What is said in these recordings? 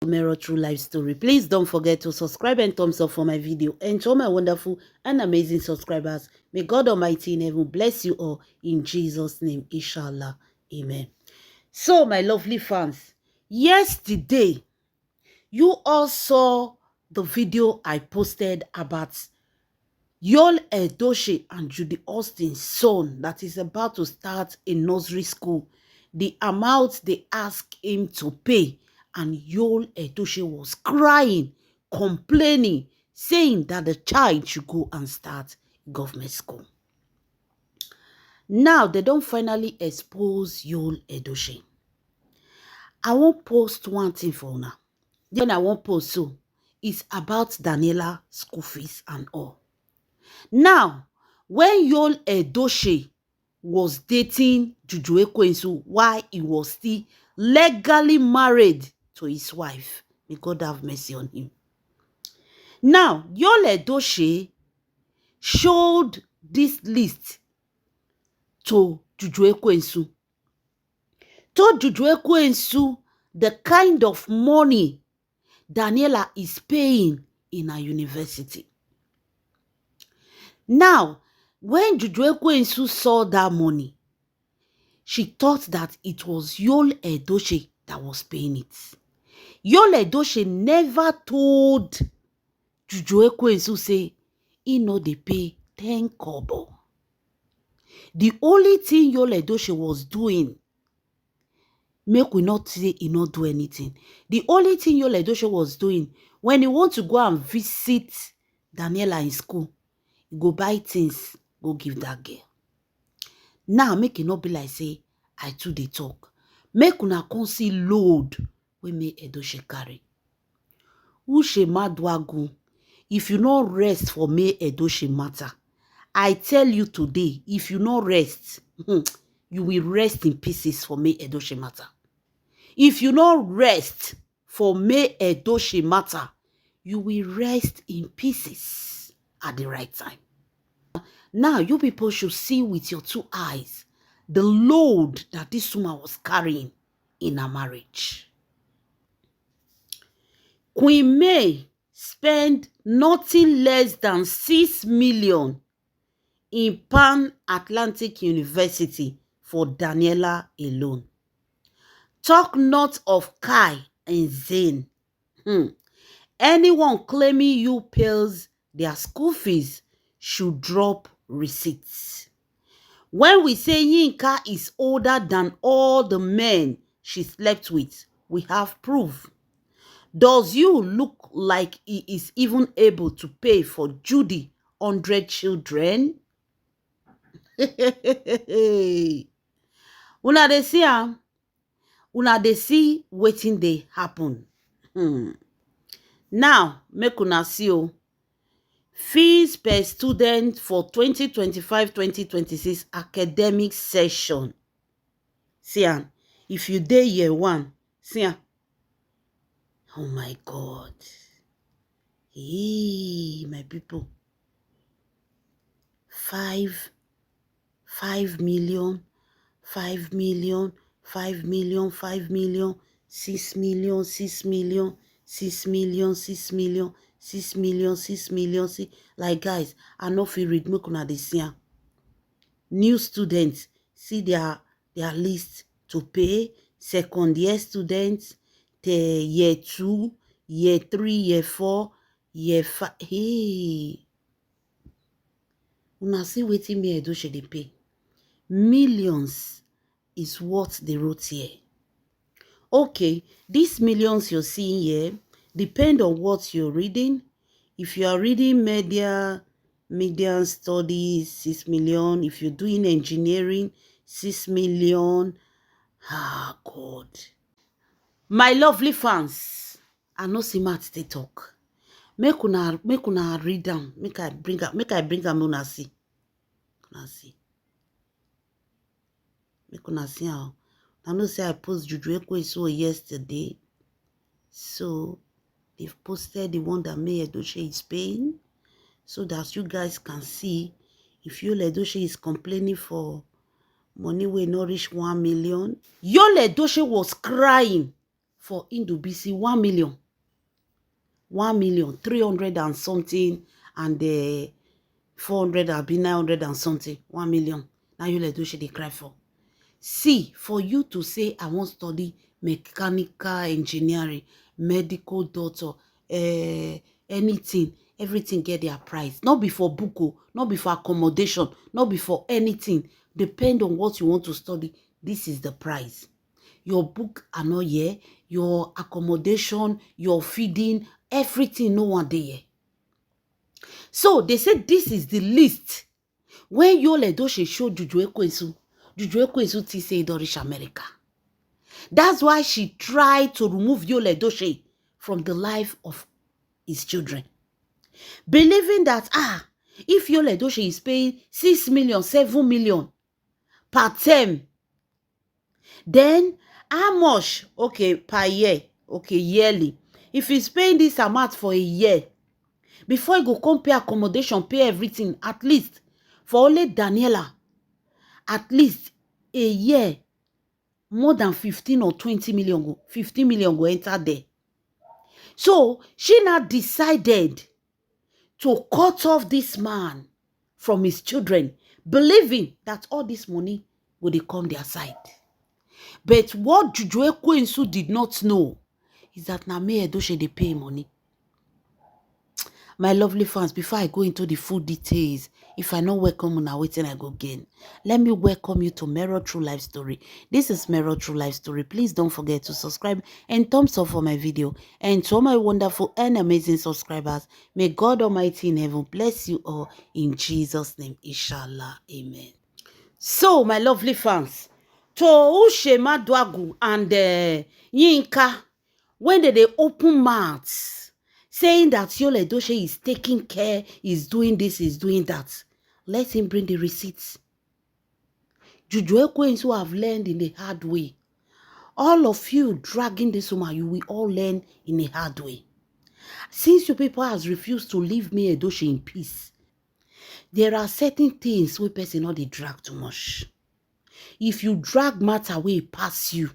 Mirror True Life Story. Please don't forget to subscribe and thumbs up for my video. And to all my wonderful and amazing subscribers, may God Almighty in heaven bless you all in Jesus' name. Inshallah. Amen. So, my lovely fans, yesterday, you all saw the video I posted about Yul Edochie and Judy Austin's son that is about to start a nursery school. The amount they asked him to pay, and Yul Edochie was crying, complaining, saying that the child should go and start government school. Now they don't finally expose Yul Edochie. I won't post one thing for now. Then I won't post so it's about Daniela school fees and all. Now, when Yul Edochie was dating Juju Ekwensu while he was still legally married to his wife, may God have mercy on him. Now, Yul Edochie showed this list to Juju Ekwensu. Told Juju Ekwensu the kind of money Daniela is paying in her university. Now, when Juju Ekwensu saw that money, she thought that it was Yul Edochie that was paying it. Yul Edochie never told Juju Ekwensu say he no dey pay 10 kobo. The only thing Yul Edochie was doing, make we not say he not do anything. The only thing Yul Edochie was doing, when he want to go and visit Daniela in school, he go buy things, go give that girl. Now, make it not be like say, I too dey talk. Make una come see load wey make Edochie carry. Uche Maduagu, if you not rest for me Edochie matter, I tell you today, if you not rest, you will rest in pieces for me Edochie matter. If you not rest for me Edochie matter, you will rest in pieces at the right time. Now, you people should see with your two eyes the load that this woman was carrying in her marriage. Queen May spent nothing less than 6 million in Pan Atlantic University for Daniela alone. Talk not of Kai and Zayn. Anyone claiming you pays their school fees should drop receipts. When we say Yinka is older than all the men she slept with, we have proof. Does you look like he is even able to pay for Judy 100 children? Una dey see am? Una dey see wetin dey happen. Now, make una see o. Fees per student for 2025-2026 academic session. See am, if you dey year one, see am. Oh my God. Hey, my people. 5 million, 5 million, 5 million, 5 million, 6 million, 6 million, 6 million, 6 million, 6 million, 6 million. See, like guys, I no fit read, make una dey see am. New students, see their list to pay. Second year students, the year 2, year 3, year 4, year 5. Hey, una see wetin me Edochie dey pay. Millions is what they wrote here. Okay, these millions you're seeing here depend on what you're reading. If you are reading media studies, 6 million. If you're doing engineering, 6 million. Ah, God. My lovely fans, I know see Matt they talk. Make una read down. Make I bring am una see. Una see. Make una see how. I know say I post Juju Ekwensu yesterday. So they've posted the one that May Edochie is paying, so that you guys can see if Yul Edochie is complaining for money will not reach 1 million. Yul Edochie was crying for Indubisi 1 million. 1,300,000 and something, and 400 have been 900 and something. 1 million. Now Yul Edochie they cry for. See, for you to say I want to study mechanical engineering, medical doctor, anything, everything get their price. Not before book, not before accommodation, not before anything. Depend on what you want to study. This is the price. Your book are not here, your accommodation, your feeding, everything, no one there. So they said this is the list. When Yul Edochie show Juju Ekwensu, Juju Ekwensu say don't reach America. That's why she tried to remove Yul Edochie from the life of his children. Believing that, if Yul Edochie is paying 6 million, 7 million per term, then how much? Okay, per year. Okay, yearly. If he's paying this amount for a year, before he go come pay accommodation, pay everything, at least, for only Daniela, at least a year, more than 15 or 20 million, 15 million go enter there. So she now decided to cut off this man from his children, believing that all this money would come their side. But what Juju Ekwensu did not know is that Name Edochie they pay money. My lovely fans, before I go into the full details, if I not welcome una waiting I go again, let me welcome you to Mero True Life Story. This is Mero True Life Story. Please don't forget to subscribe and thumbs up for my video. And to all my wonderful and amazing subscribers, may God Almighty in heaven bless you all in Jesus' name. Inshallah. Amen. So, my lovely fans, to Uche Maduagwu and Yinka, when they open mouths, saying that Yul Edochie is taking care, is doing this, is doing that, let him bring the receipts. Juju Ekwensu have learned in the hard way. All of you dragging this woman, you will all learn in a hard way. Since you people has refused to leave me Edochie in peace, there are certain things where person not they drag too much. If you drag matter way past you,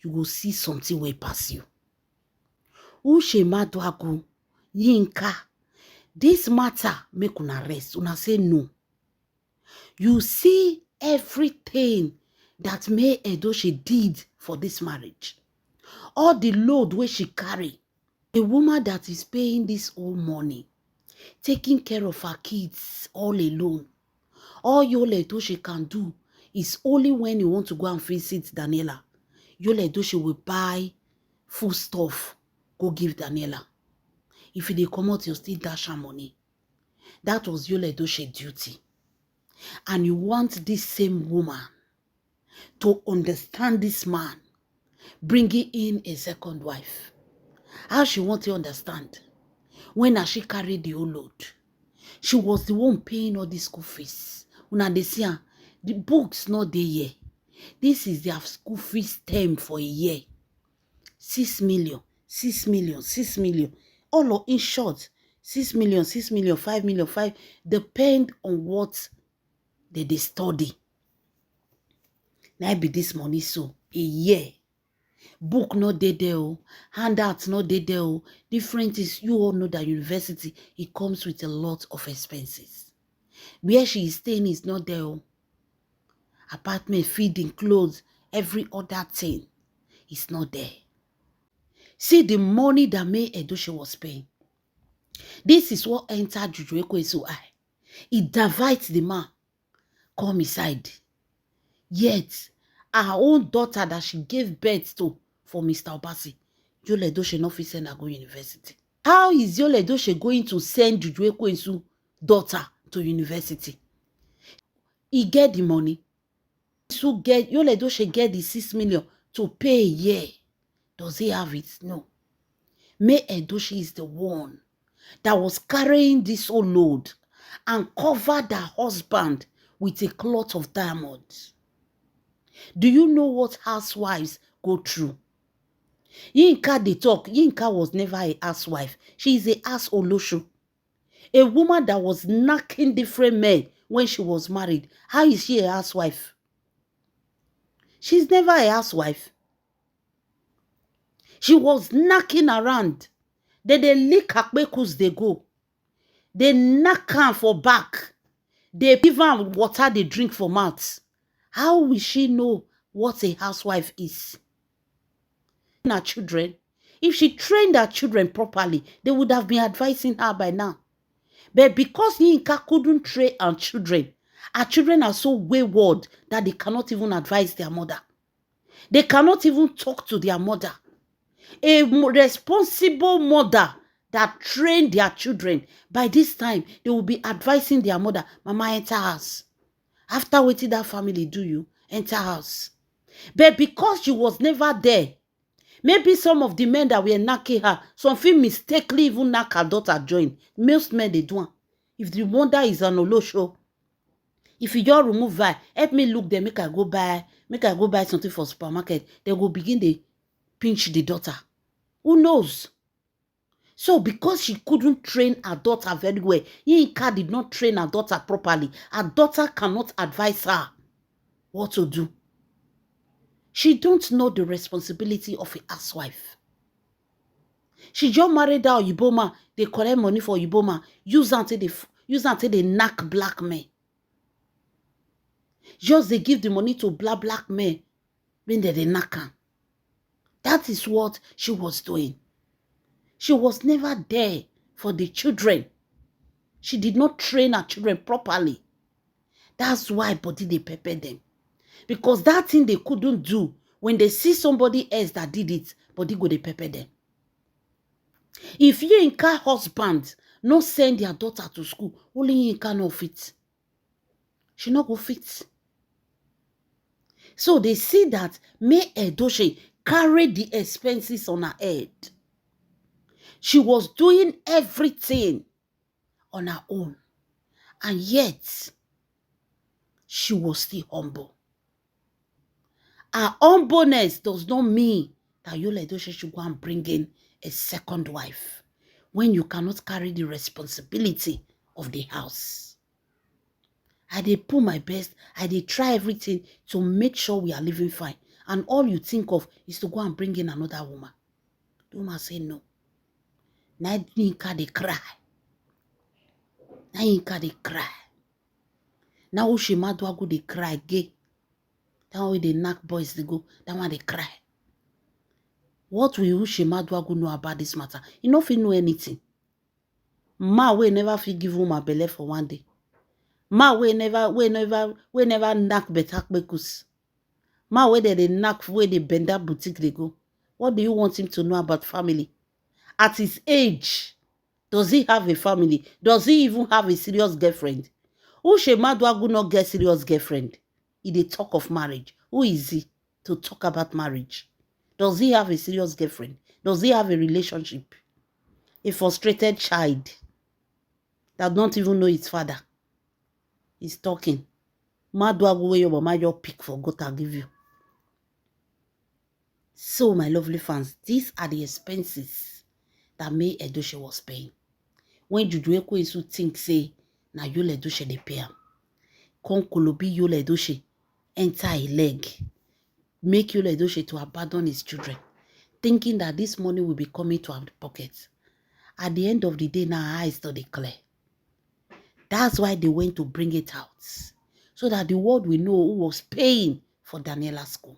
you will see something way past you. Uche Maduagwu, Yinka, this matter make una rest. Una say no. You see everything that May Edochie did for this marriage. All the load where she carry. A woman that is paying this whole money, taking care of her kids all alone. All Yul Edochie can do is only when you want to go and visit Daniela, Yul Edochie will buy food stuff, go give Daniela. If they come out, you still dash her money. That was Yul Edochie duty. And you want this same woman to understand this man, bringing in a second wife. How she want to understand? When she carried the whole load, she was the one paying all the school fees. Una dey see her, the books not there yet. This is their school fees term for a year. 6 million, 6 million, 6 million. All of in short, 6 million, 6 million, 5 million, 5. Depend on what they study. Now be this money so a year. Book not there, handouts not there. Different is you all know that university it comes with a lot of expenses. Where she is staying is not there. Apartment, feeding, clothes, every other thing is not there. See the money that May Edochie was paying. This is what entered Juju Ekwensu eye. It divides the man, come inside. Yet, her own daughter that she gave birth to for Mr. Obasi, Yul Edochie not fit send her go university. How is Yul Edochie going to send Juju Ekwensu daughter to university? He get the money. So Yul Edochie get the 6 million to pay a year. Does he have it? No. May Edochie is the one that was carrying this whole load and covered her husband with a cloth of diamonds. Do you know what housewives go through? Yinka they talk. Yinka was never a housewife. She is a house olosho. A woman that was knocking different men when she was married. How is she a housewife? She's never a housewife. She was knocking around. They lick akpekus they go. They knock am for back. They give am water they drink for mouth. How will she know what a housewife is? Her children. If she trained her children properly, they would have been advising her by now. But because Yinka couldn't train her children are so wayward that they cannot even advise their mother. They cannot even talk to their mother. A responsible mother that trained their children, by this time, they will be advising their mother, Mama, enter house. After waiting that family do you, enter house. But because she was never there, maybe some of the men that were knocking her, some feel mistakenly even knock her daughter join. Most men, they do. If the mother is an olosho, if you just remove her, help me look there, make I go buy something for supermarket, they will begin to pinch the daughter. Who knows? So because she couldn't train her daughter very well, Yinka did not train her daughter properly. Her daughter cannot advise her what to do. She don't know the responsibility of a housewife. She just married that Oyiboma. They collect money for Oyiboma. Use until they knock black men. Just they give the money to black men when they knock her. That is what she was doing. She was never there for the children. She did not train her children properly. That's why body they pepper them. Because that thing they couldn't do, when they see somebody else that did it, body go they pepper them. If Yinka husband not send their daughter to school, only Yinka no fit. She not go fit. So they see that May Edochie carried the expenses on her head. She was doing everything on her own. And yet, she was still humble. Her humbleness does not mean that Yul Edochie should go and bring in a second wife when you cannot carry the responsibility of the house. I did put my best. I did try everything to make sure we are living fine. And all you think of is to go and bring in another woman. The woman say no. Now Yinka they cry. Now Yinka they cry. Now Ushimaduagu they cry gay. That way they knock boys they go. That one they cry. What will Ushimaduagu know about this matter? He no fit know anything. Ma we never fit give woman belly for one day. Ma we never knock better bekus. Ma we they knock where they bend that boutique they go. What do you want him to know about family? At his age, does he have a family? Does he even have a serious girlfriend? Ushimaduagu not get serious girlfriend. He dey talk of marriage. Who is he to talk about marriage? Does he have a serious girlfriend? Does he have a relationship? A frustrated child that don't even know his father is talking. Maduagu wey your mama just pick for God to give you. So, my lovely fans, these are the expenses that May Edochie was paying. When Juju Ekwensu think say, na Yul Edochie dey pay am. Come Kolobi Yul Edochie enter a leg. Make Yul Edochie to abandon his children, thinking that this money will be coming to our pockets. At the end of the day, now our eyes to declare. That's why they went to bring it out, so that the world will know who was paying for Daniela's school.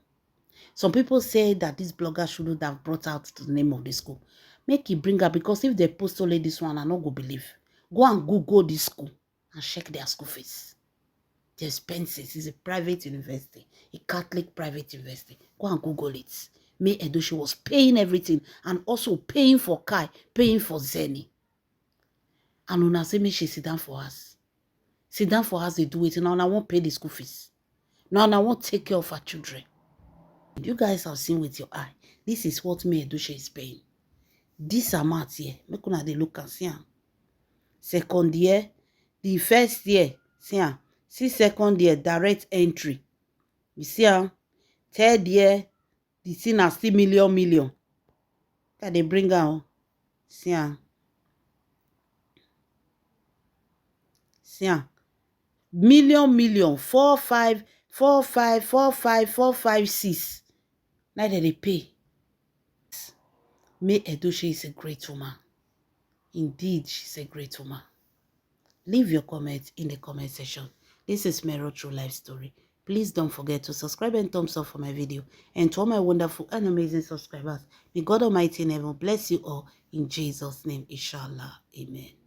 Some people say that this blogger shouldn't have brought out the name of the school. Make it bring her, because if they post only this one, I not go believe. Go and Google this school and check their school fees. The expenses is a private university, a Catholic private university. Go and Google it. May Edochie was paying everything and also paying for Kai, paying for Zeni. And Una say me she sit down for us. Sit down for us, they do it. Now I won't pay the school fees. Now I won't take care of our children. You guys have seen with your eye. This is what May Edochie is paying. This amount here, make una dey look and see am. Second year, the first year, see am. See second year, direct entry. You see am. Third year, the thing na still million. That they bring am. See am. See am. Million. 4, 5, 6. Now they pay. May Edochie is a great woman. Indeed, she's a great woman. Leave your comments in the comment section. This is Mero True Life Story. Please don't forget to subscribe and thumbs up for my video. And to all my wonderful and amazing subscribers, may God Almighty in heaven bless you all in Jesus' name, inshallah. Amen.